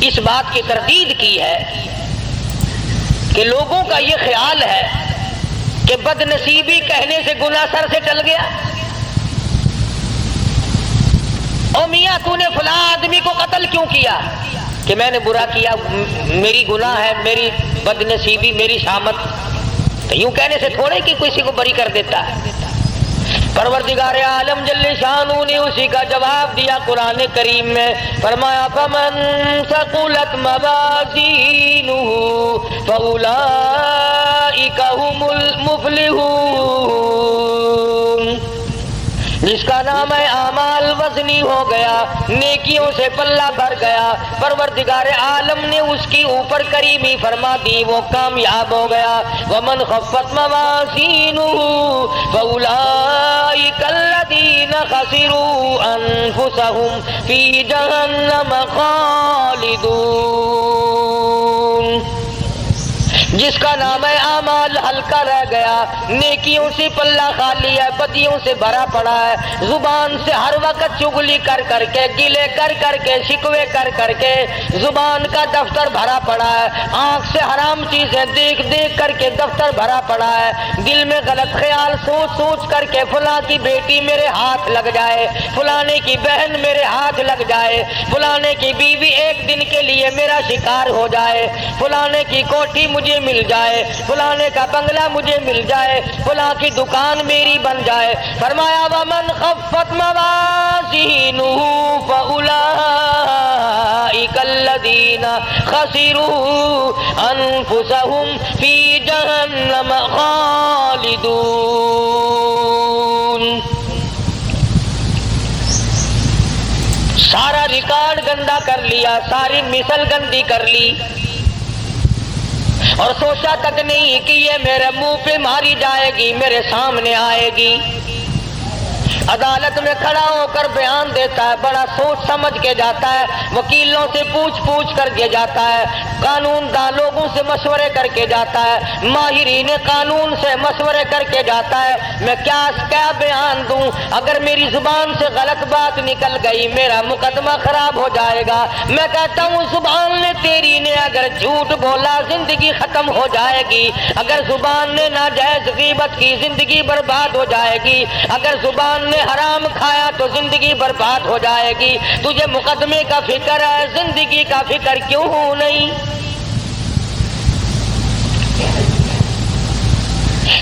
اس بات کی تردید کی ہے کہ لوگوں کا یہ خیال ہے کہ بد نصیبی کہنے سے گناہ سر سے ٹل گیا۔ او میاں تو نے فلاں آدمی کو قتل کیوں کیا؟ کہ میں نے برا کیا، میری گناہ ہے، میری بد نصیبی، میری شامت۔ تو یوں کہنے سے تھوڑے کہ کسی کو بری کر دیتا ہے۔ پروردگار عالم جل شانہ نے اسی کا جواب دیا قرآن کریم میں، فرمایا فمن ثقلت موازینہ فاولئک هم المفلحون۔ جس کا نام ہے اعمال وزنی ہو گیا، نیکیوں سے پلہ بھر گیا، پروردگار عالم نے اس کی اوپر کریمی فرما دی، وہ کامیاب ہو گیا۔ ومن خفت موازینہ فاولئک الذین خسروا انفسهم فی جہنم خالدون۔ جس کا نام ہے اعمال ہلکا رہ گیا، نیکیوں سے پلہ خالی ہے، بدیوں سے بھرا پڑا ہے، زبان سے ہر وقت چغلی کر کر کے، گلے کر کر کے، شکوے کر کر کے زبان کا دفتر بھرا پڑا ہے، آنکھ سے حرام چیزیں دیکھ دیکھ کر کے دفتر بھرا پڑا ہے، دل میں غلط خیال سوچ سوچ کر کے فلاں کی بیٹی میرے ہاتھ لگ جائے، فلانے کی بہن میرے ہاتھ لگ جائے، فلانے کی بیوی ایک دن کے لیے میرا شکار ہو جائے، فلانے کی کوٹھی مجھے مل جائے، فلانے کا بنگلہ مجھے مل جائے، فلاں کی دکان میری بن جائے۔ فرمایا ومن خفت موازینہ فاولئک الذین خسروا انفسهم فی جہنم خالدون۔ سارا ریکارڈ گندا کر لیا، ساری مثل گندی کر لی، اور سوچا تک نہیں کہ یہ میرے منہ پہ ماری جائے گی، میرے سامنے آئے گی۔ عدالت میں کھڑا ہو کر بیان دیتا ہے، بڑا سوچ سمجھ کے جاتا ہے، وکیلوں سے پوچھ پوچھ کر کے جاتا ہے، قانون دان لوگوں سے مشورے کر کے جاتا ہے، ماہرین قانون سے مشورے کر کے جاتا ہے، میں کیا بیان دوں؟ اگر میری زبان سے غلط بات نکل گئی میرا مقدمہ خراب ہو جائے گا۔ میں کہتا ہوں زبان نے تیری نے اگر جھوٹ بولا زندگی ختم ہو جائے گی، اگر زبان نے ناجائز غیبت کی زندگی برباد ہو جائے گی، اگر زبان نے حرام کھایا تو زندگی برباد ہو جائے گی۔ تجھے مقدمے کا فکر ہے، زندگی کا فکر کیوں نہیں؟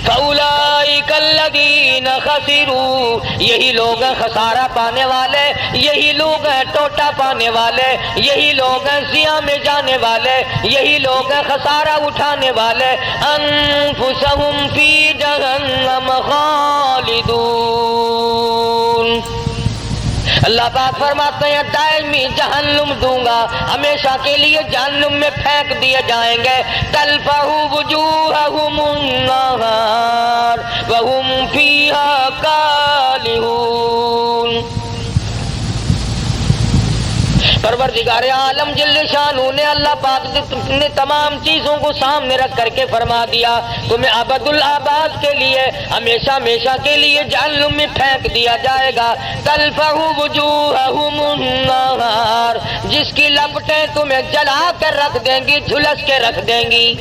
فَأُولَئِكَ الَّذِينَ خَسِرُوا، یہی لوگ ہیں خسارہ پانے والے، یہی لوگ ہیں ٹوٹا پانے والے، یہی لوگ ہیں زیاں میں جانے والے، یہی لوگ ہیں خسارہ اٹھانے والے۔ أَنفُسَهُمْ فِي جَهَنَّمَ خَالِدُونَ۔ اللہ پاک فرماتے ہیں دائمی جہنم دوں گا، ہمیشہ کے لیے جہنم میں پھینک دیے جائیں گے۔ تلفح وجوہہم النار وہم فیہا کالہون۔ پروردگار عالم جل شانہ نے اللہ پاک نے تمام چیزوں کو سامنے رکھ کر کے فرما دیا تمہیں ابد الآباد کے لیے ہمیشہ ہمیشہ کے لیے جہنم میں پھینک دیا جائے گا۔ تلفح وجوہہم النار، جس کی لپٹیں تمہیں جلا کر رکھ دیں گی، جھلس کے رکھ دیں گی۔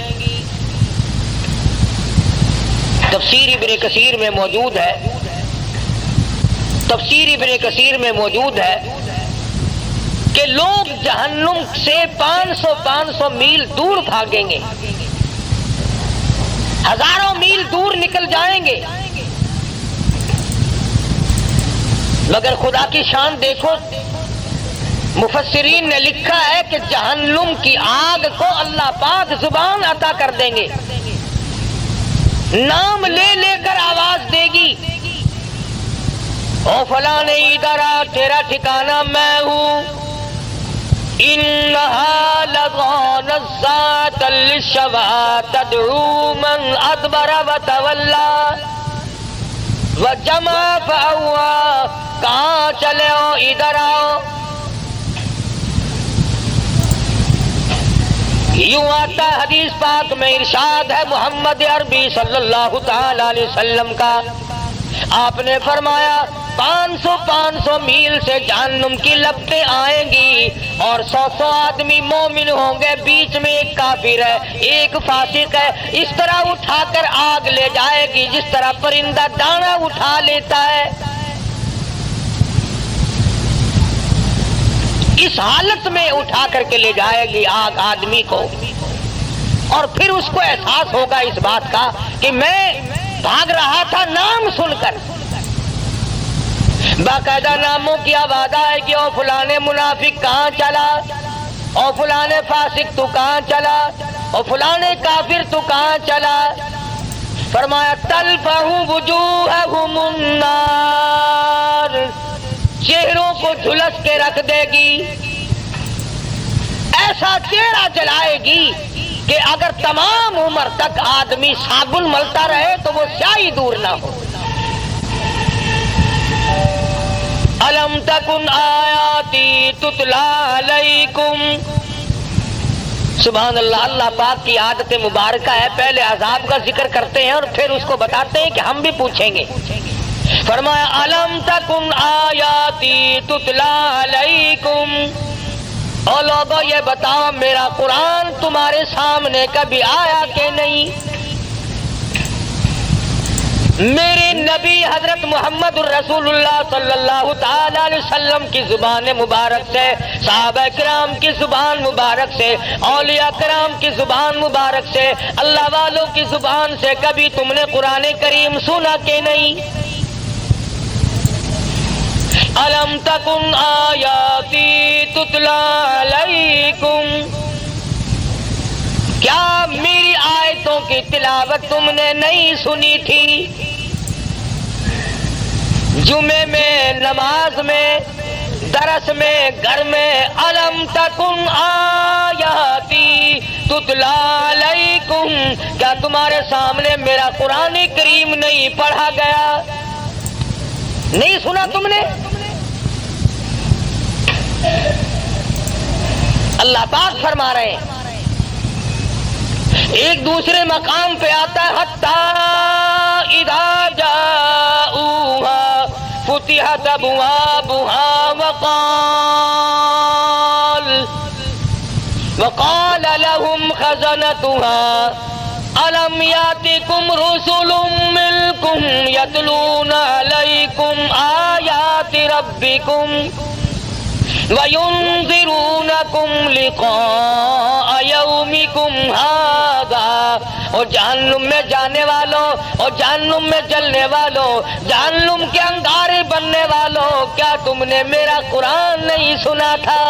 تفسیر ابن کثیر میں موجود ہے، تفسیر ابن کثیر میں موجود ہے کہ لوگ جہنم سے 500 میل دور بھاگیں گے، ہزاروں میل دور نکل جائیں گے، مگر خدا کی شان دیکھو، مفسرین نے لکھا ہے کہ جہنم کی آگ کو اللہ پاک زبان عطا کر دیں گے، نام لے لے کر آواز دے گی، او فلاں ادھر آ، تیرا ٹھکانہ میں ہوں۔ انہا لظى نزاعة للشوى تدعو من ادبر وتولى وجمع فأوعى، کہاں چلے ہو؟ ادھر آؤ۔ یوں آتا حدیث پاک میں ارشاد ہے محمد عربی صلی اللہ تعالی علیہ وسلم کا، آپ نے فرمایا 500 میل سے جہنم کی لپٹیں آئیں گی اور 100 آدمی مومن ہوں گے، بیچ میں ایک کافر ہے، ایک فاسق ہے، اس طرح اٹھا کر آگ لے جائے گی جس طرح پرندہ دانا اٹھا لیتا ہے۔ اس حالت میں اٹھا کر کے لے جائے گی آگ آدمی کو، اور پھر اس کو احساس ہوگا اس بات کا کہ میں بھاگ رہا تھا نام سن کر۔ باقاعدہ ناموں کی آواز آئے گی، او فلانے منافق کہاں چلا، او فلانے فاسق تو کہاں چلا، او فلانے کافر تو کہاں چلا۔ فرمایا تلفح وجوہہم النار، چہروں کو جھلس کے رکھ دے گی، ایسا چہرہ جلائے گی کہ اگر تمام عمر تک آدمی صابن ملتا رہے تو وہ سیاہی دور نہ ہو۔ الم تکن آیاتی تتلی علیکم، سبحان اللہ، اللہ پاک کی عادت مبارکہ ہے، پہلے عذاب کا ذکر کرتے ہیں اور پھر اس کو بتاتے ہیں کہ ہم بھی پوچھیں گے۔ فرمایا الم تکن آیاتی تتلی علیکم، اور لوگوں یہ بتاؤ میرا قرآن تمہارے سامنے کبھی آیا کہ نہیں؟ میرے نبی حضرت محمد الرسول اللہ صلی اللہ تعالی علیہ وسلم کی زبان مبارک سے، صحابہ کرام کی زبان مبارک سے، اولیاء کرام کی زبان مبارک سے، اللہ والوں کی زبان سے کبھی تم نے قرآن کریم سنا کہ نہیں؟ الم تکن آیاتی تتلی علیکم، کیا میری آیتوں کی تلاوت تم نے نہیں سنی تھی؟ جمعے میں، نماز میں، درس میں، گھر میں، الم تکن آیاتی تتلی علیکم، کیا تمہارے سامنے میرا قرآن کریم نہیں پڑھا گیا؟ نہیں سنا تم نے؟ اللہ پاک فرما رہے ہیں، ایک دوسرے مقام پہ آتا ہے حتی اذا جاؤوها فتحت ابوابها وقال لهم خزنتها الم یاتکم رسل منکم یتلون علیکم آیات ربکم وَيُنذِرُونَكُمْ لِقَاءَ يَوْمِكُمْ هَذَا، اور جہنم میں جانے والوں اور جہنم میں جلنے والوں، جہنم کے انگارے بننے والوں، کیا تم نے میرا قرآن نہیں سنا تھا؟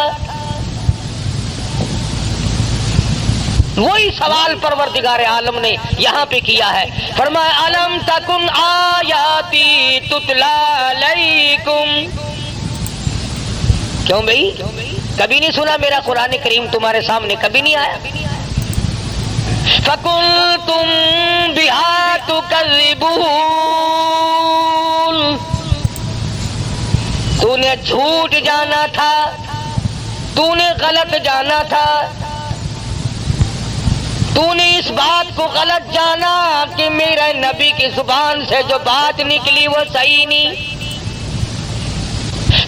وہی سوال پروردگار عالم نے یہاں پہ کیا ہے، فرمایا الم تکن آیاتی تتلی علیکم، کیوں بھئی کبھی نہیں سنا میرا قرآن کریم تمہارے سامنے کبھی نہیں آیا؟ فَكُنْتُمْ بِهَا تُكَذِّبُونَ، تو نے جھوٹ جانا تھا، تو نے غلط جانا تھا، تو نے اس بات کو غلط جانا کہ میرے نبی کی زبان سے جو بات نکلی وہ صحیح نہیں۔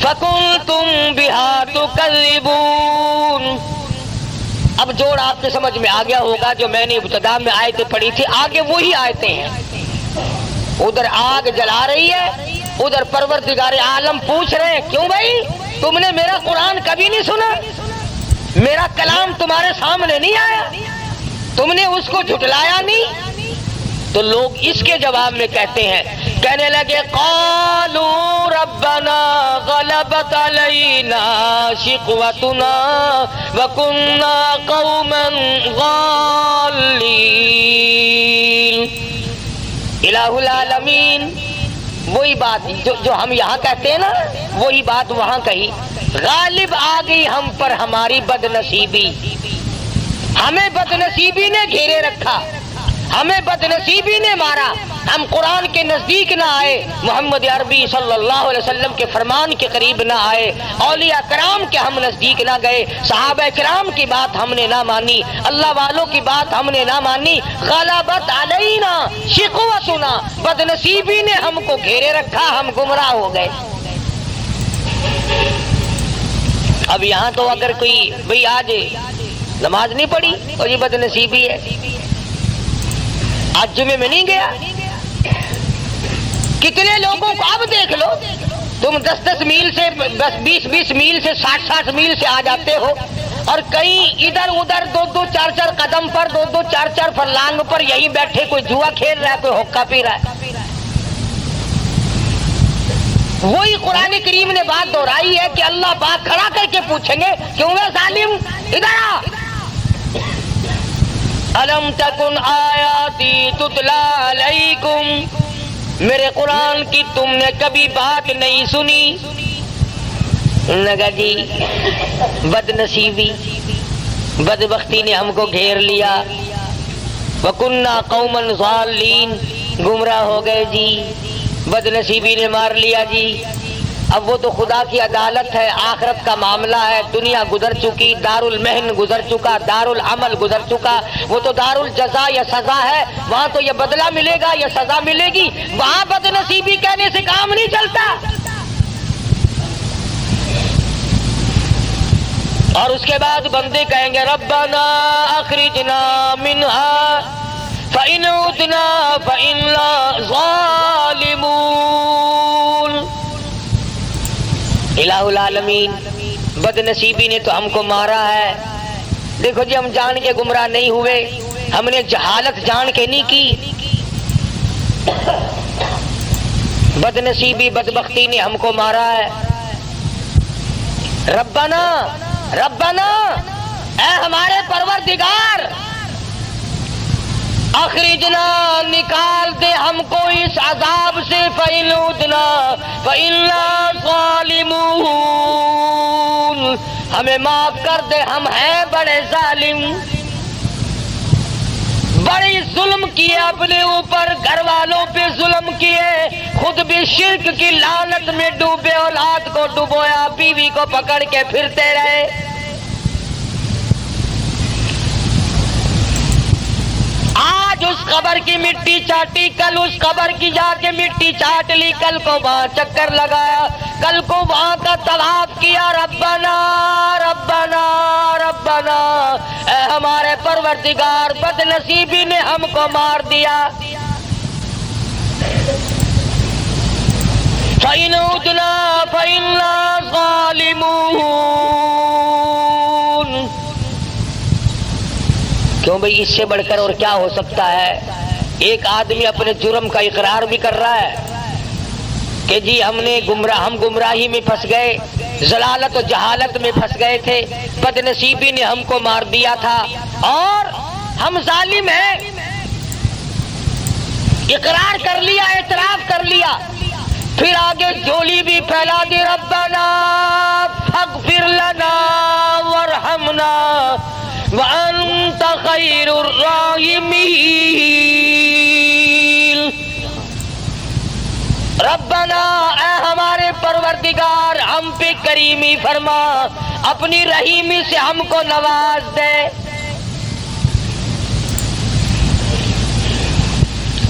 فَكُنْتُمْ بِهَا تُكَذِّبُونَ، اب جوڑ آپ کے سمجھ میں آ گیا ہوگا، جو میں نے ابتدا میں آیتیں پڑھی تھی آگے وہی آیتیں ہیں۔ ادھر آگ جلا رہی ہے، ادھر پروردگار عالم پوچھ رہے ہیں کیوں بھائی تم نے میرا قرآن کبھی نہیں سنا، میرا کلام تمہارے سامنے نہیں آیا، تم نے اس کو جھٹلایا نہیں؟ تو لوگ اس کے جواب میں کہتے ہیں، کہنے لگے قالوا ربنا غلبت علینا شقوتنا وکنا قوما غالین، الہ العالمین، وہی بات جو ہم یہاں کہتے ہیں نا، وہی بات وہاں کہی، غالب آ گئی ہم پر ہماری بد نصیبی، ہمیں بد نصیبی نے گھیرے رکھا، ہمیں بدنصیبی نے مارا، ہم قرآن کے نزدیک نہ آئے، محمد عربی صلی اللہ علیہ وسلم کے فرمان کے قریب نہ آئے، اولیاء کرام کے ہم نزدیک نہ گئے، صحابہ کرام کی بات ہم نے نہ مانی، اللہ والوں کی بات ہم نے نہ مانی، غلبت علینا شقوتنا، بدنصیبی نے ہم کو گھیرے رکھا، ہم گمراہ ہو گئے۔ اب یہاں تو اگر کوئی بھئی آج نماز نہیں پڑھی اور یہ بدنصیبی ہے، آج جمعے میں نہیں گیا، کتنے لوگوں کو اب دیکھ لو، تم 10 میل سے 20 میل سے 60 میل سے آ جاتے ہو، اور کہیں ادھر ادھر 2 4 قدم پر 2 4 فرلانگ پر یہی بیٹھے کوئی جوا کھیل رہا ہے، کوئی حقہ پی رہا ہے۔ وہی قرآن کریم نے بات دہرائی ہے کہ اللہ پاک کھڑا کر کے پوچھیں گے کیوں ہے ظالم، ادھر آ، الم تکن آیاتی تتلا علیکم، میرے قرآن کی تم نے کبھی بات نہیں سنی؟ لگا جی بدنصیبی بدبختی نے ہم کو گھیر لیا، وَكُنَّا قَوْمًا ضَالِّينَ، گمراہ ہو گئے جی، بدنصیبی نے مار لیا جی۔ اب وہ تو خدا کی عدالت ہے، آخرت کا معاملہ ہے، دنیا گزر چکی، دار المحن گزر چکا، دار العمل گزر چکا، وہ تو دار الجزا یا سزا ہے، وہاں تو یہ بدلہ ملے گا یا سزا ملے گی، وہاں بدنصیبی کہنے سے کام نہیں چلتا۔ اور اس کے بعد بندے کہیں گے ربنا اخرجنا منہا فإن عدنا فإنا ظالمون۔ الہ العالمین، بدنصیبی نے تو ہم کو مارا ہے، دیکھو جی ہم جان کے گمراہ نہیں ہوئے، ہم نے جہالت جان کے نہیں کی، بدنصیبی بدبختی نے ہم کو مارا ہے۔ ربنا ربنا، اے ہمارے پروردگار، اخرجنا، نکال دے ہم کو اس عذاب سے، فإن عدنا فإنا ظالمون، ہمیں معاف کر دے، ہم ہیں بڑے ظالم، بڑی ظلم کیے اپنے اوپر، گھر والوں پہ ظلم کیے، خود بھی شرک کی لعنت میں ڈوبے، اولاد کو ڈبویا، بیوی کو پکڑ کے پھرتے رہے۔ آج اس قبر کی مٹی چاٹی، کل اس قبر کی جا کے مٹی چاٹ لی، کل کو وہاں چکر لگایا، کل کو وہاں کا طواف کیا، ربنا ربنا ربنا، اے ہمارے پروردگار، بدنصیبی نے ہم کو مار دیا۔ فَإِنْ عُدْنَا فَإِنَّا ظَالِمُونَ، کیوں بھئی اس سے بڑھ کر اور کیا ہو سکتا ہے؟ ایک آدمی اپنے جرم کا اقرار بھی کر رہا ہے کہ جی ہم گمراہی میں پھنس گئے، ضلالت و جہالت میں پھنس گئے تھے، بدنصیبی نے ہم کو مار دیا تھا اور ہم ظالم ہیں، اقرار کر لیا، اعتراف کر لیا، پھر آگے جھولی بھی پھیلا دی، ربنا فاغفر لنا وارحمنا وانت خیر الراحمین۔ ربنا، اے ہمارے پروردگار، ہم پہ کریمی فرما، اپنی رحیمی سے ہم کو نواز دے۔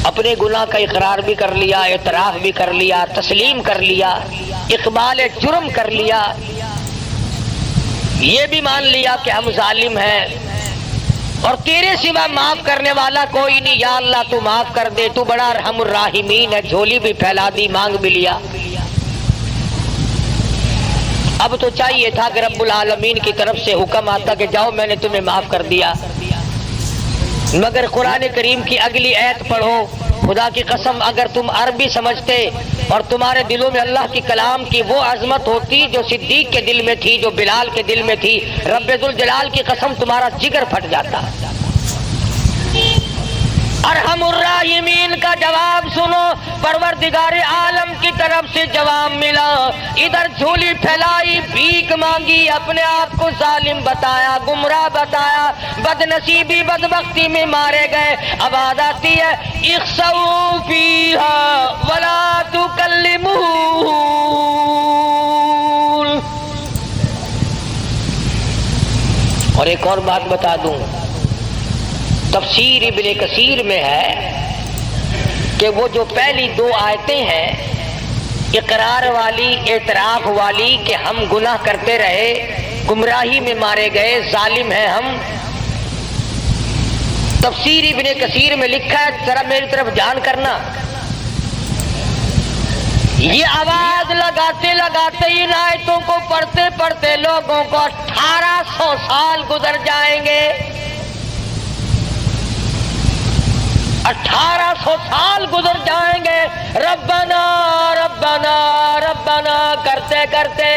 اپنے گناہ کا اقرار بھی کر لیا، اعتراف بھی کر لیا، تسلیم کر لیا، اقبال جرم کر لیا، یہ بھی مان لیا کہ ہم ظالم ہیں اور تیرے سوا معاف کرنے والا کوئی نہیں، یا اللہ تو معاف کر دے، تو بڑا ارحم الراحمین ہے۔ جھولی بھی پھیلا دی، مانگ بھی لیا۔ اب تو چاہیے تھا کہ رب العالمین کی طرف سے حکم آتا کہ جاؤ میں نے تمہیں معاف کر دیا، مگر قرآن کریم کی اگلی آیت پڑھو، خدا کی قسم اگر تم عربی سمجھتے اور تمہارے دلوں میں اللہ کی کلام کی وہ عظمت ہوتی جو صدیق کے دل میں تھی، جو بلال کے دل میں تھی، رب ذوالجلال کی قسم تمہارا جگر پھٹ جاتا۔ ارحم الراحمین کا جواب سنو، پروردگار عالم کی طرف سے جواب ملا، ادھر جھولی پھیلائی، بھیک مانگی، اپنے آپ کو ظالم بتایا، گمراہ بتایا، بد نصیبی بدبختی میں مارے گئے، آواز آتی ہے اخسؤوا فیہا ولا تکلمون۔ اور ایک اور بات بتا دوں، تفسیر ابن کثیر میں ہے کہ وہ جو پہلی 2 آیتیں ہیں اقرار والی، اعتراف والی کہ ہم گناہ کرتے رہے، گمراہی میں مارے گئے، ظالم ہیں ہم، تفسیر ابن کثیر میں لکھا ہے، ذرا میری طرف دھیان کرنا، یہ آواز لگاتے لگاتے ان آیتوں کو پڑھتے پڑھتے لوگوں کو 1800 سال گزر جائیں گے، 1800 سال گزر جائیں گے، ربنا ربنا ربنا کرتے کرتے۔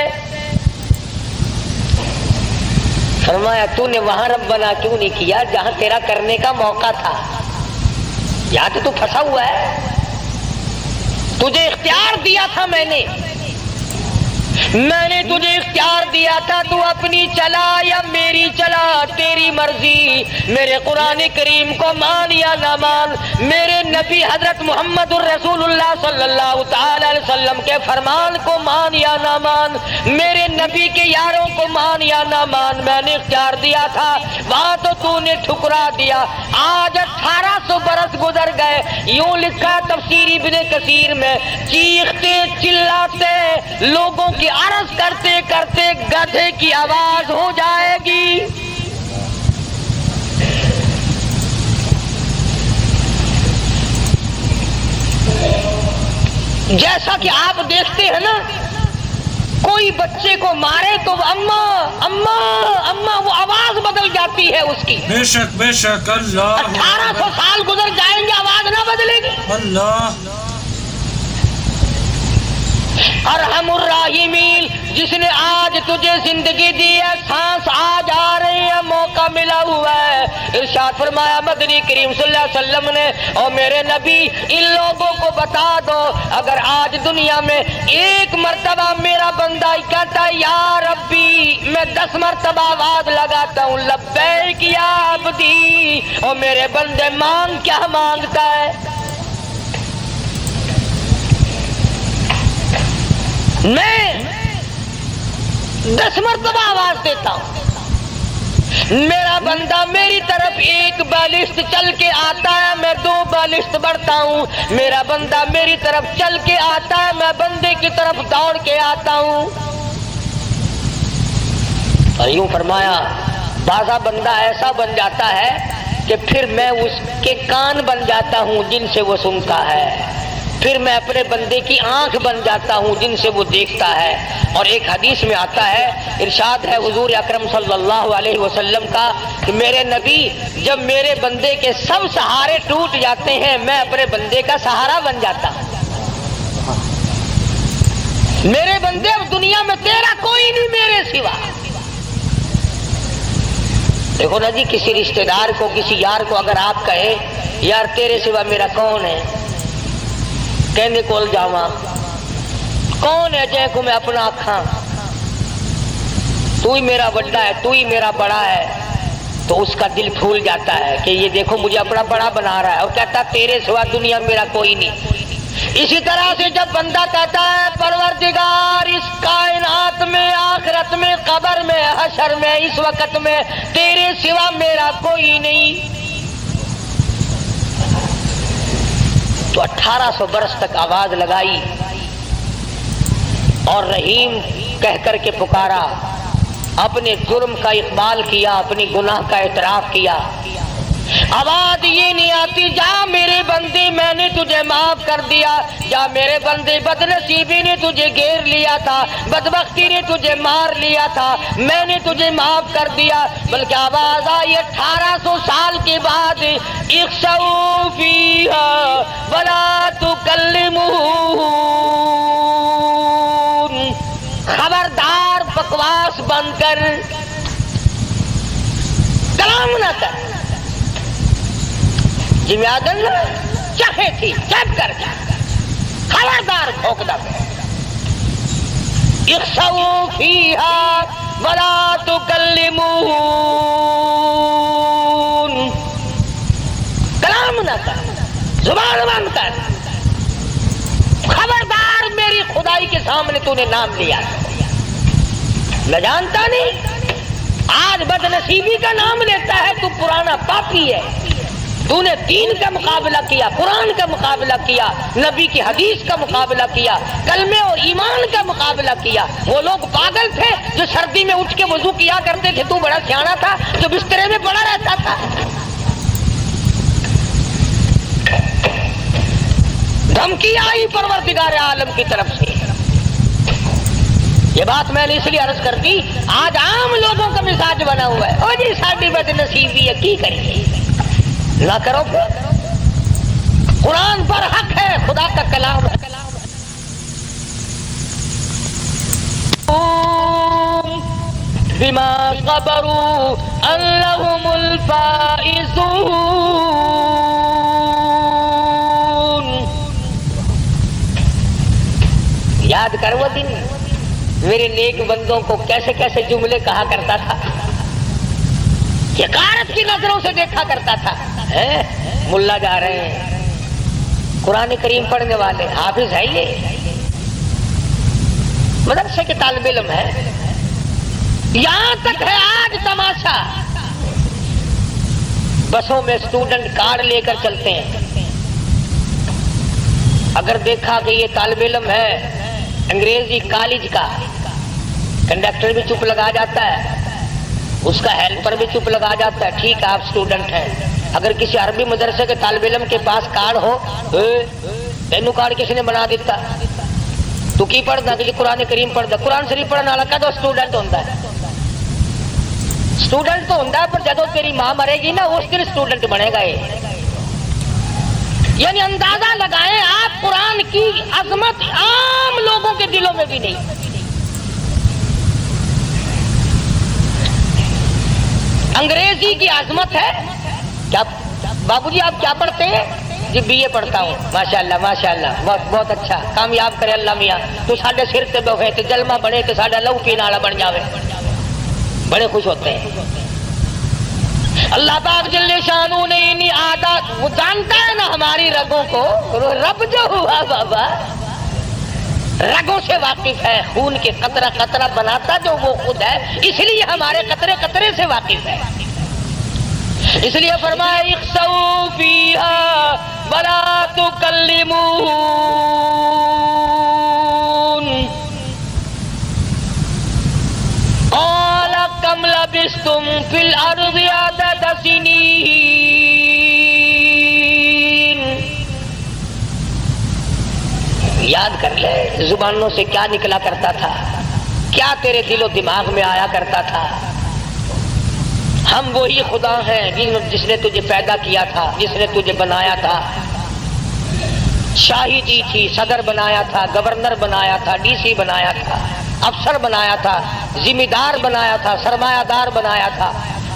فرمایا تو نے وہاں ربنا کیوں نہیں کیا جہاں تیرا کرنے کا موقع تھا؟ یہاں تو پھنسا ہوا ہے، تجھے اختیار دیا تھا میں نے تجھے اختیار دیا تھا، تو اپنی چلا یا میری چلا، تیری مرضی، میرے قرآن کریم کو مان یا نہ مان، میرے نبی حضرت محمد الرسول اللہ صلی اللہ تعالی علیہ وسلم کے فرمان کو مان یا نہ مان، میرے نبی کے یاروں کو مان یا نہ مان، میں نے اختیار دیا تھا، وہاں تو نے ٹھکرا دیا۔ آج 1800 برس گزر گئے، یوں لکھا تفسیر ابن کثیر میں، چیختے چلاتے لوگوں کی عرض کرتے کرتے گدھے کی آواز ہو جائے گی۔ جیسا کہ آپ دیکھتے ہیں نا، کوئی بچے کو مارے تو اما اما اما وہ آواز بدل جاتی ہے اس کی۔ بے شک بے شک، اللہ 1800 سال گزر جائیں گے، آواز نہ بدلے گی۔ اللہ ارحم الراحمین، جس نے آج تجھے زندگی دی ہے، سانس آج آ رہی ہے، موقع ملا ہوا ہے، ارشاد فرمایا مدنی کریم صلی اللہ علیہ وسلم نے، اور میرے نبی ان لوگوں کو بتا دو، اگر آج دنیا میں 1 مرتبہ میرا بندہ کہتا ہے یا ربی، میں 10 مرتبہ آواز لگاتا ہوں لبیک یا عبدی، اور میرے بندے مانگ کیا مانگتا ہے؟ میں 10 مرتبہ آواز دیتا ہوں، میرا بندہ میری طرف 1 بالشت چل کے آتا ہے، میں 2 بالشت بڑھتا ہوں، میرا بندہ میری طرف چل کے آتا ہے، میں بندے کی طرف دوڑ کے آتا ہوں۔ اور یوں فرمایا بعضا بندہ ایسا بن جاتا ہے کہ پھر میں اس کے کان بن جاتا ہوں جن سے وہ سنتا ہے، پھر میں اپنے بندے کی آنکھ بن جاتا ہوں جن سے وہ دیکھتا ہے۔ اور ایک حدیث میں آتا ہے، ارشاد ہے حضور اکرم صلی اللہ علیہ وسلم کا کہ میرے نبی جب میرے بندے کے سب سہارے ٹوٹ جاتے ہیں، میں اپنے بندے کا سہارا بن جاتا ہوں۔ میرے بندے اب دنیا میں تیرا کوئی نہیں میرے سوا۔ دیکھو نا جی، کسی رشتہ دار کو، کسی یار کو اگر آپ کہیں یار تیرے سوا میرا کون ہے، کہنے کول جاواں، کون ہے جے کو میں اپنا آکھاں، تو ہی میرا بڑا ہے، تو ہی میرا بڑا ہے، تو اس کا دل پھول جاتا ہے کہ یہ دیکھو مجھے اپنا بڑا بنا رہا ہے، اور کہتا تیرے سوا دنیا میرا کوئی نہیں۔ اسی طرح سے جب بندہ کہتا ہے پروردگار اس کائنات میں، آخرت میں، قبر میں، حشر میں، اس وقت میں تیرے سوا میرا کوئی نہیں، تو 1800 برس تک آواز لگائی اور رحیم کہہ کر کے پکارا، اپنے جرم کا اقبال کیا، اپنی گناہ کا اعتراف کیا۔ آواز یہ نہیں آتی جا میرے بندے میں نے تجھے معاف کر دیا، جا میرے بندے بد نصیبی نے تجھے گھیر لیا تھا، بدبختی نے تجھے مار لیا تھا، میں نے تجھے معاف کر دیا، بلکہ آواز آئی 1800 سال کے بعد، اخسؤوا فیہا ولا تکلمون، خبردار بکواس بند کر، کلام نہ کر۔ جی آدم چاہے تھی چپ کر کے خبردار بھونکتا ہے، اخسؤوا فیہا ولا تکلمون۔ مناتا ہے، زبان بند کر، خبردار میری خدائی کے سامنے تو نے نام لیا، میں جانتا نہیں آج بد نصیبی کا نام لیتا ہے، تو پرانا پاپی ہے، تو نے دین کا مقابلہ کیا، قرآن کا مقابلہ کیا، نبی کی حدیث کا مقابلہ کیا، کلمے اور ایمان کا مقابلہ کیا۔ وہ لوگ پاگل تھے جو سردی میں اٹھ کے وضو کیا کرتے تھے، تو بڑا سیانا تھا جو بسترے میں پڑا رہتا تھا۔ دھمکی آئی پروردگار عالم کی طرف سے۔ یہ بات میں نے اس لیے عرض کر دی، آج عام لوگوں کا مزاج بنا ہوا ہے، او جی ساڈی بد نصیبی ہے، کی کریں گے؟ نہ کرو، قرآن پر حق ہے، خدا کا کلام ہے۔ بما صبروا انہم الفائزون۔ یاد کر وہ دن میرے نیک بندوں کو کیسے کیسے جملے کہا کرتا تھا، حقارت کی نظروں سے دیکھا کرتا تھا۔ ملا جا رہے ہیں، قرآن کریم پڑھنے والے، حافظ ہے، یہ مدرسے کے طالب علم ہے، یہاں تک ہے آج تماشا، بسوں میں اسٹوڈنٹ کارڈ لے کر چلتے ہیں، اگر دیکھا کہ یہ طالب علم ہے انگریزی کالج کا، کنڈکٹر بھی چپ لگا جاتا ہے، اس کا ہیلپر بھی چپ لگا جاتا ہے، ٹھیک ہے آپ اسٹوڈنٹ ہیں۔ اگر کسی عربی مدرسے کے طالب علم کے پاس کارڈ ہو، تینوں کارڈ کسی نے بنا دیتا، تو کی پڑھتا کہ قرآن کریم پڑھتا، قرآن شریف پڑھنے والا کا تو اسٹوڈنٹ ہوتا ہے، اسٹوڈنٹ تو ہوتا ہے، پر جب تیری ماں مرے گی نا اس دن اسٹوڈنٹ بنے گا یہ۔ یعنی اندازہ لگائیں آپ قرآن کی عظمت عام لوگوں کے دلوں میں بھی نہیں۔ انگریزی کی عظمت ہے کیا؟ بابو جی آپ کیا پڑھتے ہیں؟ جی بی اے پڑھتا ہوں۔ ماشاءاللہ ماشاءاللہ، بہت بہت اچھا، کامیاب کرے اللہ میاں، تو ساڈے سر تے بیٹھے تے جلمہ بنے تے ساڈا لہو پینے والا بن جاوے، بڑے خوش ہوتے ہیں۔ اللہ پاک جل شانہ نے انہی عادات، وہ جانتا ہے نا ہماری رگوں کو، رب جو ہوا بابا رگوں سے واقف ہے، خون کے قطرہ قطرہ بناتا جو وہ خود ہے، اس لیے ہمارے قطرے قطرے سے واقف ہے۔ اس لیے فرمایا اخسؤوا فیہا ولا تکلمون، قال کم لبثتم فی الارض عدد سنین۔ یاد کر لے زبانوں سے کیا نکلا کرتا تھا، کیا تیرے دل و دماغ میں آیا کرتا تھا۔ ہم وہی خدا ہیں جس نے تجھے پیدا کیا تھا، جس نے تجھے بنایا تھا، شاہی دی تھی، صدر بنایا تھا، گورنر بنایا تھا، ڈی سی بنایا تھا، افسر بنایا تھا، ذمہ دار بنایا تھا، سرمایہ دار بنایا تھا۔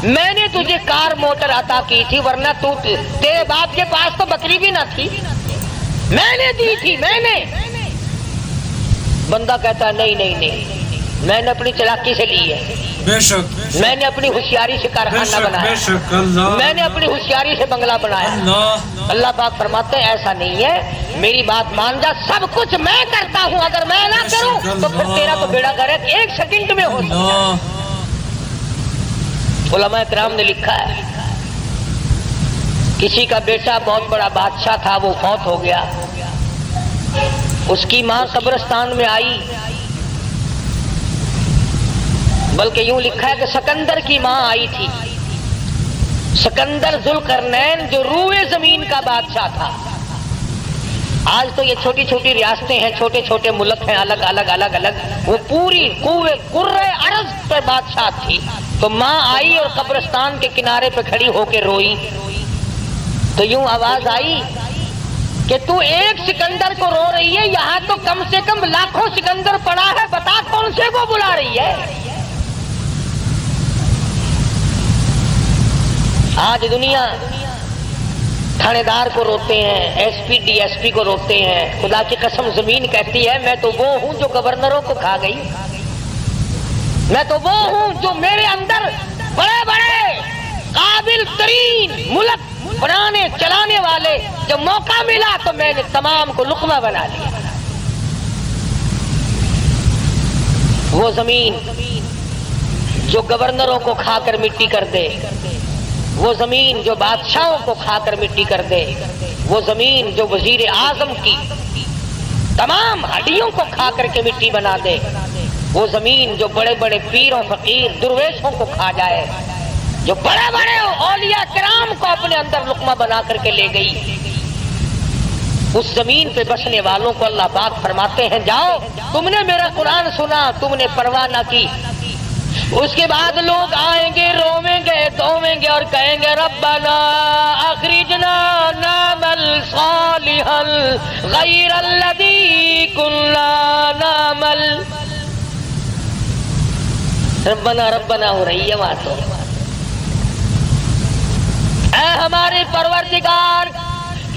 میں نے تجھے کار موٹر عطا کی تھی، ورنہ تیرے باپ کے پاس تو بکری بھی نہ تھی، میں نے دی تھی، میں نے۔ بندہ کہتا ہے نہیں نہیں نہیں، میں نے اپنی چلاکی سے لی ہے، بے شک میں نے اپنی ہوشیاری سے کارخانہ بنایا، میں نے اپنی ہوشیاری سے بنگلہ بنایا۔ اللہ پاک فرماتے ہیں ایسا نہیں ہے، میری بات مان جا، سب کچھ میں کرتا ہوں، اگر میں نہ کروں تو پھر تیرا تو بیڑا غرق ایک سیکنڈ میں ہو سکتا ہے۔ علماء کرام نے لکھا ہے کسی کا بیٹا بہت بڑا بادشاہ تھا، وہ فوت ہو گیا، اس کی ماں قبرستان میں آئی، بلکہ یوں لکھا ہے کہ سکندر کی ماں آئی تھی، سکندر ذوالقرنین جو روئے زمین کا بادشاہ تھا۔ آج تو یہ چھوٹی چھوٹی ریاستیں ہیں، چھوٹے چھوٹے ملک ہیں، الگ الگ الگ الگ، وہ پوری کرۂ ارض پہ بادشاہ تھی۔ تو ماں آئی اور قبرستان کے کنارے پہ کھڑی ہو کے روئی، تو یوں آواز آئی کہ تو ایک سکندر کو رو رہی ہے، یہاں تو کم سے کم لاکھوں سکندر پڑا ہے، بتا کون سے کو بلا رہی ہے۔ آج دنیا تھانے دار کو روتے ہیں، S P D S P کو روتے ہیں، خدا کی قسم زمین کہتی ہے میں تو وہ ہوں جو گورنروں کو کھا گئی، میں تو وہ ہوں جو میرے اندر بڑے بڑے قابل ترین ملک بنانے چلانے والے جب موقع ملا تو میں نے تمام کو لقمہ بنا لیا۔ وہ زمین جو گورنروں کو کھا کر مٹی کر دے، وہ زمین جو بادشاہوں کو کھا کر مٹی کر دے، وہ زمین جو وزیر اعظم کی تمام ہڈیوں کو کھا کر کے مٹی بنا دے، وہ زمین جو بڑے بڑے پیروں فقیر درویشوں کو کھا جائے، جو بڑے بڑے اولیاء کرام کو اپنے اندر لقمہ بنا کر کے لے گئی، اس زمین پہ بسنے والوں کو اللہ پاک فرماتے ہیں جاؤ، تم نے میرا قرآن سنا، تم نے پرواہ نہ کی، اس کے بعد لوگ آئیں گے، رویں گے، دھویں گے اور کہیں گے ربنا اخرجنا نعمل صالحا غیر الذی کنا نعمل۔ ربنا ربنا ہو رہی ہے بات، اے ہمارے پروردگار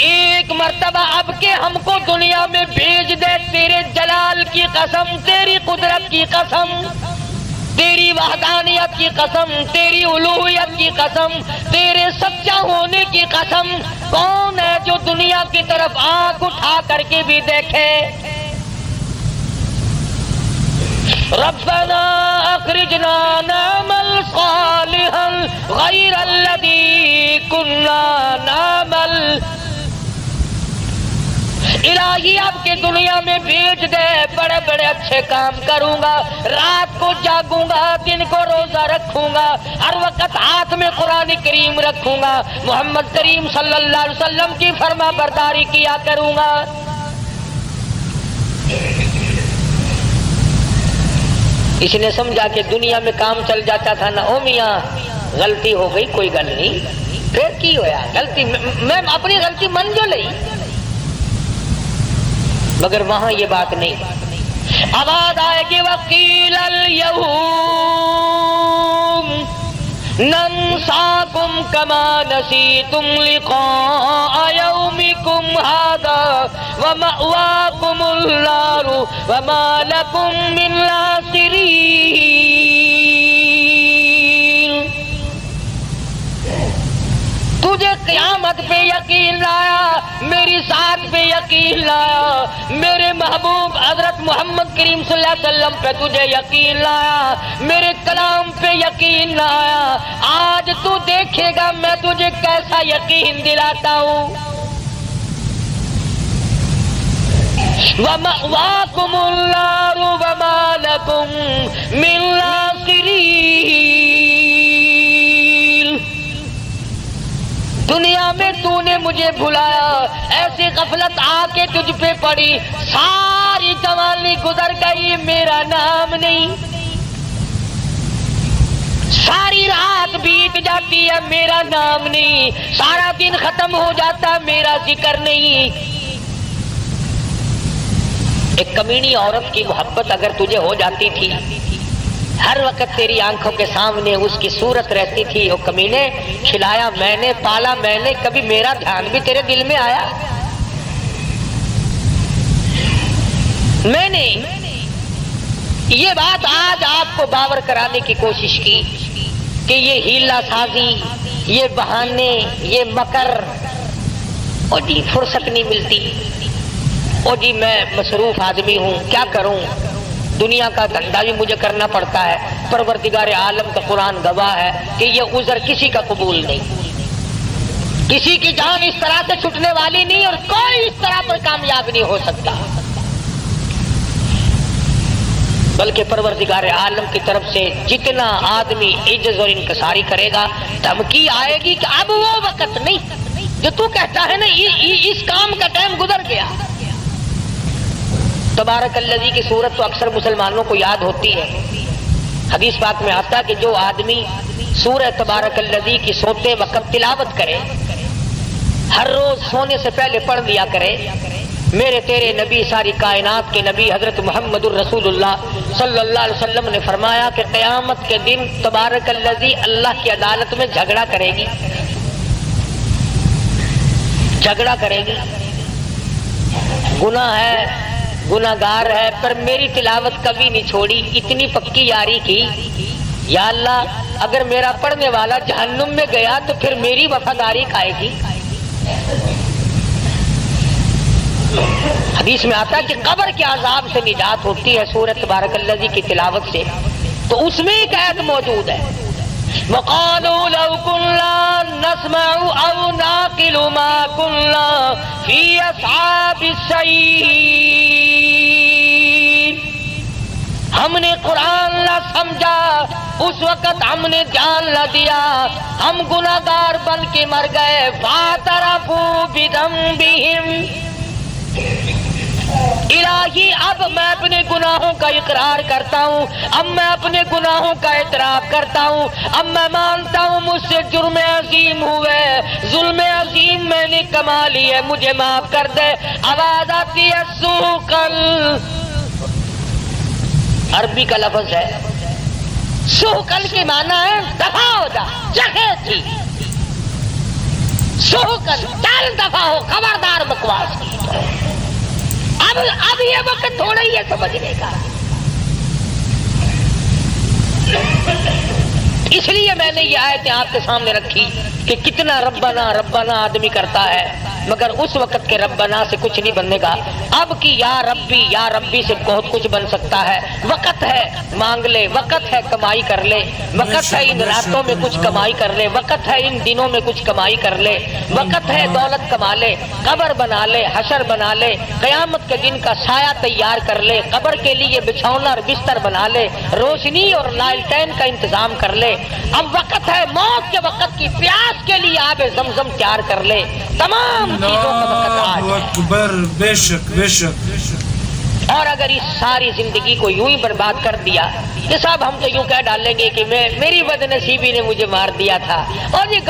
ایک مرتبہ اب کے ہم کو دنیا میں بھیج دے، تیرے جلال کی قسم، تیری قدرت کی قسم، تیری وحدانیت کی قسم، تیری الوہیت کی قسم، تیرے سچا ہونے کی قسم، کون ہے جو دنیا کی طرف آنکھ اٹھا کر کے بھی دیکھے؟ ربنا اخرجنا نعمل صالحا غیر الذی کنا نعمل۔ الہی اب کے دنیا میں بھیج دے، بڑے بڑے اچھے کام کروں گا، رات کو جاگوں گا، دن کو روزہ رکھوں گا، ہر وقت ہاتھ میں قرآن کریم رکھوں گا، محمد کریم صلی اللہ علیہ وسلم کی فرما برداری کیا کروں گا۔ اس نے سمجھا کہ دنیا میں کام چل جاتا تھا نا، او میاں غلطی ہو گئی کوئی گل نہیں، پھر کی ہویا غلطی، میں اپنی غلطی من جو لئی، مگر وہاں یہ بات نہیں، آواز آئے گی وقیل الیوم ننساکم کما نسیتم لقاء یومکم ھذا ومأواکم النار وما لکم من ناصرین۔ تجھے قیامت پہ یقین لایا، میری ذات پہ یقین لایا، میرے محبوب حضرت محمد کریم صلی اللہ علیہ وسلم پہ تجھے یقین لایا، میرے کلام پہ یقین لایا، آج تو دیکھے گا میں تجھے کیسا یقین دلاتا ہوں۔ وَمَأْوَاكُمُ النَّارُ وَمَا لَكُم مِّن نَاصِرِينَ۔ دنیا میں تو نے مجھے بھلایا، ایسی غفلت آ کے تجھ پہ پڑی، ساری جوانی گزر گئی، میرا نام نہیں، ساری رات بیت جاتی ہے، میرا نام نہیں، سارا دن ختم ہو جاتا، میرا ذکر نہیں۔ ایک کمینی عورت کی محبت اگر تجھے ہو جاتی تھی، ہر وقت تیری آنکھوں کے سامنے اس کی صورت رہتی تھی، وہ کمینے کھلایا میں نے، پالا میں نے، کبھی میرا دھیان بھی تیرے دل میں آیا؟ میں نے یہ بات آج آپ کو باور کرانے کی کوشش کی کہ یہ ہیلا سازی، یہ بہانے، یہ مکر، اور جی فرصت نہیں ملتی، اور جی میں مصروف آدمی ہوں، کیا کروں، دنیا کا دھندا بھی مجھے کرنا پڑتا ہے۔ پروردگار عالم کا قرآن گواہ ہے کہ یہ عذر کسی کا قبول نہیں، کسی کی جان اس طرح سے چھٹنے والی نہیں، اور کوئی اس طرح پر کامیاب نہیں ہو سکتا، بلکہ پروردگار عالم کی طرف سے جتنا آدمی عجز اور انکساری کرے گا، دھمکی آئے گی کہ اب وہ وقت نہیں جو تو کہتا ہے نا اس کام کا ٹائم گزر گیا۔ تبارک الذی کی صورت تو اکثر مسلمانوں کو یاد ہوتی ہے، حدیث پاک میں آتا ہے کہ جو آدمی سورہ تبارک الذی کی سوتے وقت تلاوت کرے، ہر روز سونے سے پہلے پڑھ لیا کرے، میرے تیرے نبی، ساری کائنات کے نبی حضرت محمد الرسول اللہ صلی اللہ علیہ وسلم نے فرمایا کہ قیامت کے دن تبارک الذی اللہ کی عدالت میں جھگڑا کرے گی، جھگڑا کرے گی، گناہ ہے، گناہگار ہے، پر میری تلاوت کبھی نہیں چھوڑی، اتنی پکی یاری کی یا اللہ اگر میرا پڑھنے والا جہنم میں گیا تو پھر میری وفاداری کھائے گی؟ حدیث میں آتا ہے کہ قبر کے عذاب سے نجات ہوتی ہے سورۃ تبارک الذی کی تلاوت سے، تو اس میں ایک آیت موجود ہے، وَقَالُوا لَوْ كُنَّا نَسْمَعُ أَوْ نَعْقِلُ مَا كُنَّا فِي أَصْحَابِ السَّعِيرِ۔ ہم نے قرآن نہ سمجھا، اس وقت ہم نے جان نہ دیا، ہم گناہگار بن کے مر گئے۔ فَاعْتَرَفُوا بِذَنبِهِمْ، الہی اب میں اپنے گناہوں کا اقرار کرتا ہوں، اب میں اپنے گناہوں کا اعتراف کرتا ہوں، اب میں مانتا ہوں مجھ سے جرم عظیم ہوئے، ظلم عظیم میں نے کما لی ہے، مجھے معاف کر دے۔ آواز آتی ہے سوقل، عربی کا لفظ ہے، سوقل کے معنی ہے دفع ہو جا، جگہ تھی، سوقل چل دفع ہو، خبردار بکواس کی۔ اب یہ وقت تھوڑا ہی ہے سمجھنے کا، اس لیے میں نے یہ آیتیں آپ کے سامنے رکھی کہ کتنا ربنا ربنا آدمی کرتا ہے، مگر اس وقت کے ربنا سے کچھ نہیں بننے گا۔ اب کی یا ربی سے بہت کچھ بن سکتا ہے۔ وقت ہے مانگ لے، وقت ہے کمائی کر لے، وقت ہے ان راتوں میں کچھ کمائی کر لے، وقت ہے ان دنوں میں کچھ کمائی کر لے، وقت ہے دولت کما لے، قبر بنا لے، حشر بنا لے، قیامت کے دن کا سایہ تیار کر لے، قبر کے لیے بچھونا اور بستر بنا لے، روشنی اور لالٹین کا انتظام کر لے۔ اب وقت ہے موت کے وقت کی پیاس کے لیے آب زمزم تیار کر لے۔ تمام چیزوں کا وقت آج ہے۔ اکبر، بے شک بے شک۔ اور اگر اس ساری زندگی کو یوں ہی برباد کر دیا کہ صاحب ہم تو یوں کہہ ڈالیں گے کہ میری بد نصیبی نے مجھے مار دیا تھا، اور یہ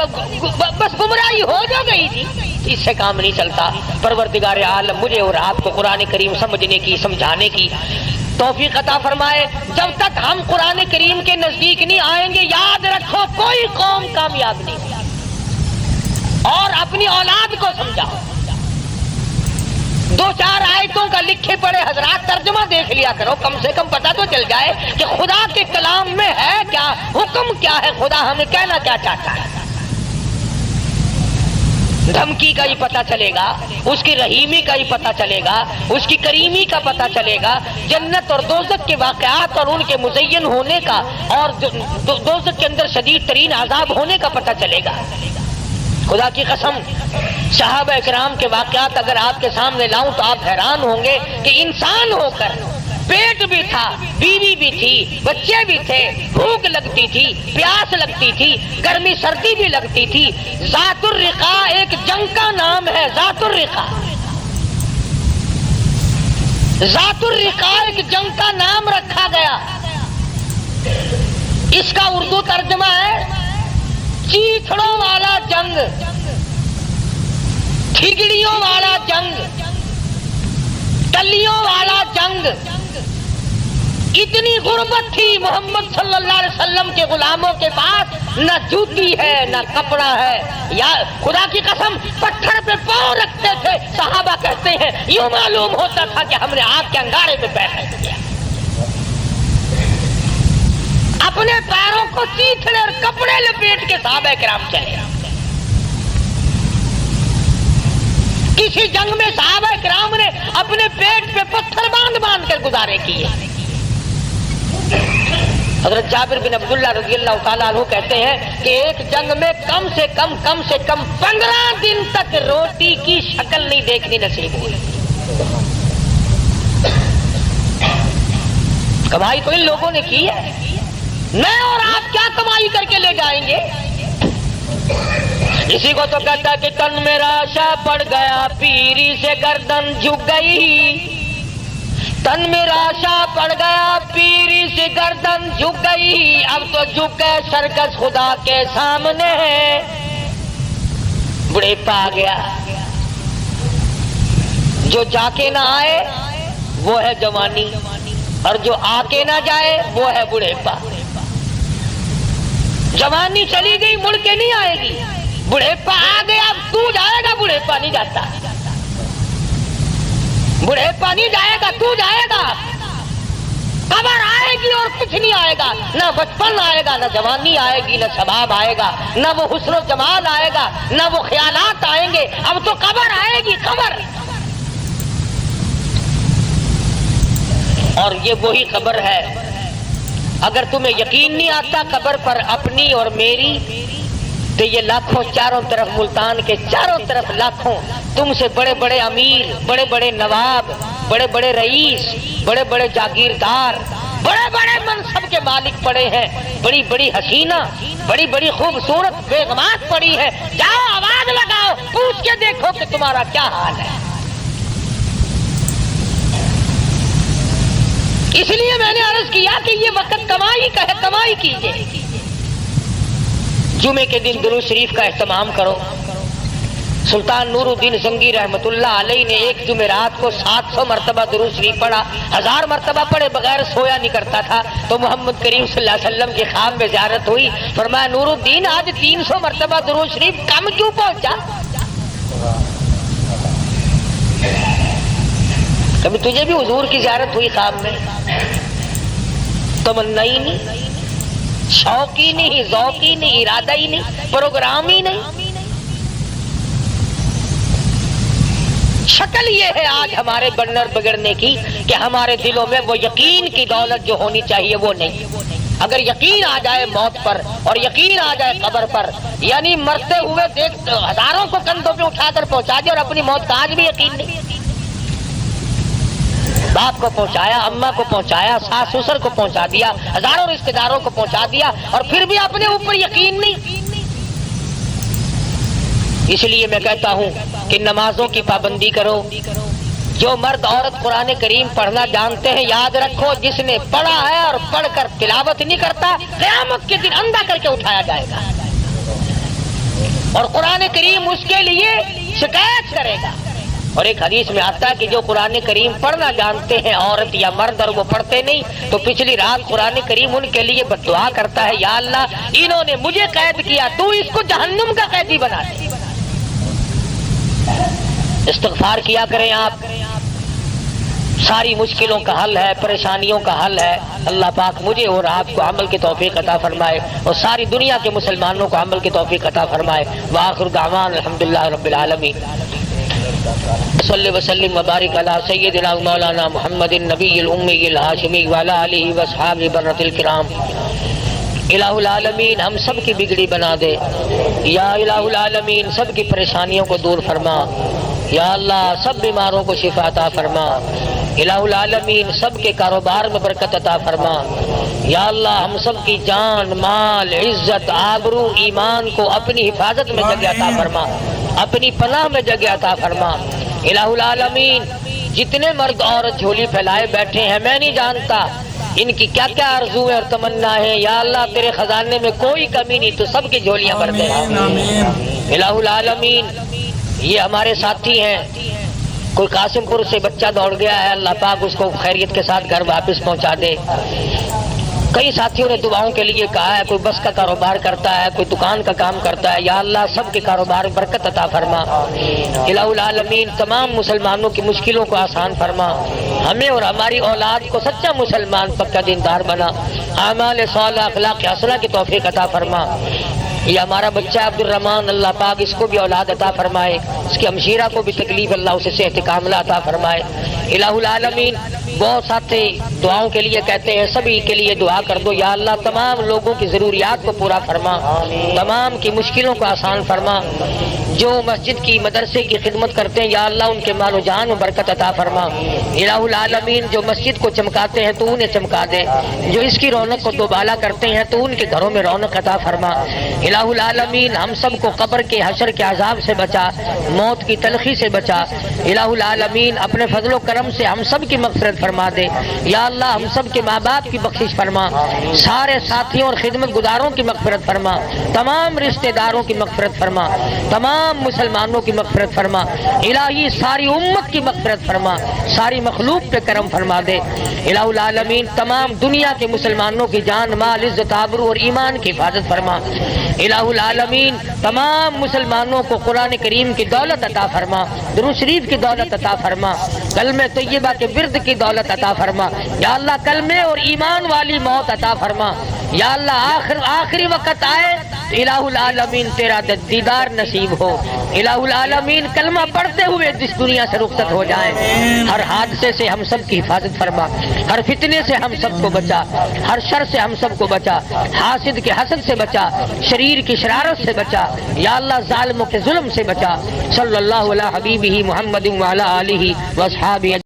بس گمراہی ہو جو گئی تھی، اس سے کام نہیں چلتا۔ پروردگار عالم مجھے اور آپ کو قرآن کریم سمجھنے کی، سمجھانے کی توفیق عطا فرمائے۔ جب تک ہم قرآن کریم کے نزدیک نہیں آئیں گے، یاد رکھو کوئی قوم کامیاب نہیں ہوگی۔ اور اپنی اولاد کو سمجھاؤ، دو چار آیتوں کا لکھے پڑے حضرات ترجمہ دیکھ لیا کرو، کم سے کم پتہ تو چل جائے کہ خدا کے کلام میں ہے کیا، حکم کیا ہے، خدا ہمیں کہنا کیا چاہتا ہے۔ دھمکی کا ہی پتہ چلے گا، اس کی رحیمی کا ہی پتہ چلے گا، اس کی کریمی کا پتہ چلے گا، جنت اور دوزخ کے واقعات اور ان کے مزین ہونے کا، اور دوزخ کے اندر شدید ترین عذاب ہونے کا پتہ چلے گا۔ خدا کی قسم صحابہ اکرام کے واقعات اگر آپ کے سامنے لاؤں تو آپ حیران ہوں گے کہ انسان ہو کر پیٹ بھی تھا، بیوی بھی تھی، بچے بھی تھے، بھوک لگتی تھی، پیاس لگتی تھی، گرمی سردی بھی لگتی تھی۔ ذات الرقا ایک جنگ کا نام ہے، ذات الرقا، ذات الرقا ایک جنگ کا نام رکھا گیا۔ اس کا اردو ترجمہ ہے چیتھڑوں والا جنگ، ٹھگڑیوں والا جنگ، ٹلیوں والا جنگ۔ اتنی غربت تھی محمد صلی اللہ علیہ وسلم کے غلاموں کے پاس، نہ جوتی ہے نہ کپڑا ہے، یا خدا کی قسم پتھر پہ پاؤں رکھتے تھے۔ صحابہ کہتے ہیں یوں معلوم ہوتا تھا کہ ہم نے آگ کے انگارے پہ پیر رکھ دیا۔ اپنے پیروں کو چیتھڑے اور کپڑے لپیٹ کے صحابہ کرام چلے۔ کسی جنگ میں صحابہ کرام نے اپنے پیٹ پہ پتھر باندھ باندھ کر گزارے کیے۔ حضرت جابر بن عبداللہ رضی اللہ تعالیٰ عنہ کہتے ہیں کہ ایک جنگ میں کم سے کم 15 دن تک روٹی کی شکل نہیں دیکھنی نصیب ہوئی۔ کمائی تو ان لوگوں نے کی ہے، میں اور آپ کیا کمائی کر کے لے جائیں گے؟ اسی کو تو کہتا ہے کہ تن میرا شا پڑ گیا، پیری سے گردن جھک گئی، تن میرا شا پڑ گیا، پیری سے گردن جھک گئی، اب تو جھک گئے سرکس خدا کے سامنے، بڑھیپا آ گیا۔ جو جا کے نہ آئے وہ ہے جوانی، اور جو آ کے نہ جائے وہ ہے بڑھیپا۔ جوانی چلی گئی مڑ کے نہیں آئے گی، بڑھیپا آ گیا اب تو جائے گا، بڑھیپا نہیں جاتا، بڑھیپا نہیں جائے گا، تو جائے گا۔ قبر آئے گی اور کچھ نہیں آئے گا، نہ بچپن آئے گا، نہ جوانی آئے گی، نہ شباب آئے گا، نہ وہ حسن و جمال آئے گا، نہ وہ خیالات آئیں گے، اب تو قبر آئے گی، قبر۔ اور یہ وہی قبر ہے، اگر تمہیں یقین نہیں آتا قبر پر اپنی اور میری، تو یہ لاکھوں چاروں طرف، ملتان کے چاروں طرف لاکھوں تم سے بڑے بڑے امیر، بڑے بڑے نواب، بڑے بڑے رئیس، بڑے بڑے جاگیردار، بڑے بڑے منصب کے مالک پڑے ہیں، بڑی بڑی حسینہ، بڑی بڑی خوبصورت بیگمات پڑی ہے، جاؤ آواز لگاؤ، پوچھ کے دیکھو کہ تمہارا کیا حال ہے۔ اس لیے میں نے عرض کیا کہ یہ وقت کمائی کا ہے، کمائی کیجئے۔ جمعے کے دن درود شریف کا اہتمام کرو۔ سلطان نور الدین زنگی رحمت اللہ علیہ نے ایک جمعرات کو 700 مرتبہ درود شریف پڑھا، 1000 مرتبہ پڑھے بغیر سویا نہیں کرتا تھا۔ تو محمد کریم صلی اللہ علیہ وسلم کے خواب میں زیارت ہوئی، فرمایا نور الدین آج 300 مرتبہ درود شریف کم کیوں پہنچا؟ کبھی تجھے بھی حضور کی زیارت ہوئی خواب میں؟ تمنا ہی نہیں، شوق ہی نہیں، ذوق ہی نہیں، ارادہ ہی نہیں، پروگرام ہی نہیں۔ شکل یہ ہے آج ہمارے بننے اور بگڑنے کی کہ ہمارے دلوں میں وہ یقین کی دولت جو ہونی چاہیے وہ نہیں۔ اگر یقین آ جائے موت پر اور یقین آ جائے قبر پر، یعنی مرتے ہوئے دیکھ ہزاروں کو کندھوں پہ اٹھا کر پہنچا دیا اور اپنی موت کا آج بھی یقین نہیں۔ باپ کو پہنچایا، اماں کو پہنچایا، ساس سسر کو پہنچا دیا، ہزاروں رشتہ داروں کو پہنچا دیا، اور پھر بھی اپنے اوپر یقین نہیں۔ اس لیے میں کہتا ہوں کہ نمازوں کی پابندی کرو۔ جو مرد عورت قرآن کریم پڑھنا جانتے ہیں، یاد رکھو جس نے پڑھا ہے اور پڑھ کر تلاوت نہیں کرتا، قیامت کے دن اندھا کر کے اٹھایا جائے گا، اور قرآن کریم اس کے لیے شکایت کرے گا۔ اور ایک حدیث میں آتا ہے کہ جو قرآن کریم پڑھنا جانتے ہیں عورت یا مرد اور وہ پڑھتے نہیں، تو پچھلی رات قرآن کریم ان کے لیے بد دعا کرتا ہے، یا اللہ انہوں نے مجھے قید کیا، تو اس کو جہنم کا قیدی بنا دے۔ استغفار کیا کریں آپ، ساری مشکلوں کا حل ہے، پریشانیوں کا حل ہے۔ اللہ پاک مجھے اور آپ کو عمل کی توفیق عطا فرمائے، اور ساری دنیا کے مسلمانوں کو عمل کی توفیق عطا فرمائے۔ وآخر دعوان الحمدللہ رب العالمین۔ صلی وسلم وبارک علی سیدنا مولانا محمد النبی الامی الہاشمی وعلی آلہ واصحابہ برۃ الکرام۔ الہ العالمین ہم سب کی بگڑی بنا دے، یا الہ العالمین سب کی پریشانیوں کو دور فرما، یا اللہ سب بیماروں کو شفا عطا فرما، الہ العالمین سب کے کاروبار میں برکت عطا فرما، یا اللہ ہم سب کی جان، مال، عزت، آبرو، ایمان کو اپنی حفاظت میں جگہ عطا فرما، اپنی پناہ میں جگہ عطا فرما۔ الہ العالمین جتنے مرد عورت جھولی پھیلائے بیٹھے ہیں، میں نہیں جانتا ان کی کیا کیا آرزویں اور تمنا ہے، یا اللہ تیرے خزانے میں کوئی کمی نہیں، تو سب کی جھولیاں بھر دے۔ الہ العالمین یہ ہمارے ساتھی ہیں، کوئی قاسم پور سے بچہ دوڑ گیا ہے، اللہ پاک اس کو خیریت کے ساتھ گھر واپس پہنچا دے۔ کئی ساتھیوں نے دعاؤں کے لیے کہا ہے، کوئی بس کا کاروبار کرتا ہے، کوئی دکان کا کام کرتا ہے، یا اللہ سب کے کاروبار میں برکت عطا فرما۔ الہ العالمین تمام مسلمانوں کی مشکلوں کو آسان فرما، ہمیں اور ہماری اولاد کو سچا مسلمان پکا دیندار بنا، اعمال صالحہ اخلاق حسنہ کی توفیق عطا فرما۔ یہ ہمارا بچہ عبد الرحمان، اللہ پاک اس کو بھی اولاد عطا فرمائے، اس کی ہمشیرہ کو بھی تکلیف اللہ اسے صحت کاملہ عطا فرمائے۔ الہ العالمین بہت ساتھی دعاؤں کے لیے کہتے ہیں، سبھی کے لیے دعا کر دو، یا اللہ تمام لوگوں کی ضروریات کو پورا فرما، تمام کی مشکلوں کو آسان فرما۔ جو مسجد کی مدرسے کی خدمت کرتے ہیں، یا اللہ ان کے مال و جان میں برکت عطا فرما۔ الہ العالمین جو مسجد کو چمکاتے ہیں تو انہیں چمکا دے، جو اس کی رونق کو دوبالا کرتے ہیں تو ان کے گھروں میں رونق عطا فرما۔ الہ العالمین ہم سب کو قبر کے حشر کے عذاب سے بچا، موت کی تلخی سے بچا۔ الہ العالمین اپنے فضل و کرم سے ہم سب کی مغفرت فرما دے، یا اللہ ہم سب کے ماں باپ کی بخشش فرما، سارے ساتھیوں اور خدمت گزاروں کی مغفرت فرما، تمام رشتہ داروں کی مغفرت فرما، تمام مسلمانوں کی مغفرت فرما۔ الہی ساری امت کی مغفرت فرما، ساری مخلوق پہ کرم فرما دے۔ الہ العالمین تمام دنیا کے مسلمانوں کی جان، مال، عزت، آبرو اور ایمان کی حفاظت فرما۔ الہ العالمین تمام مسلمانوں کو قرآن کریم کی دولت عطا فرما، درود شریف کی دولت عطا فرما، کلمہ طیبہ کے ورد کی دولت عطا فرما یا اللہ، کلمے اور ایمان والی موت عطا فرما یا اللہ۔ آخری وقت آئے تو الہ العالمین تیرا دیدار نصیب ہو، الہ العالمین کلمہ پڑھتے ہوئے جس دنیا سے رخصت ہو جائیں۔ ہر حادثے سے ہم سب کی حفاظت فرما، ہر فتنے سے ہم سب کو بچا، ہر شر سے ہم سب کو بچا، حاسد کے حسد سے بچا، شریر کی شرارت سے بچا یا اللہ، ظالموں کے ظلم سے بچا۔ صلی اللہ علیہ حبیبہ محمد وعلی آلہ واصحابہ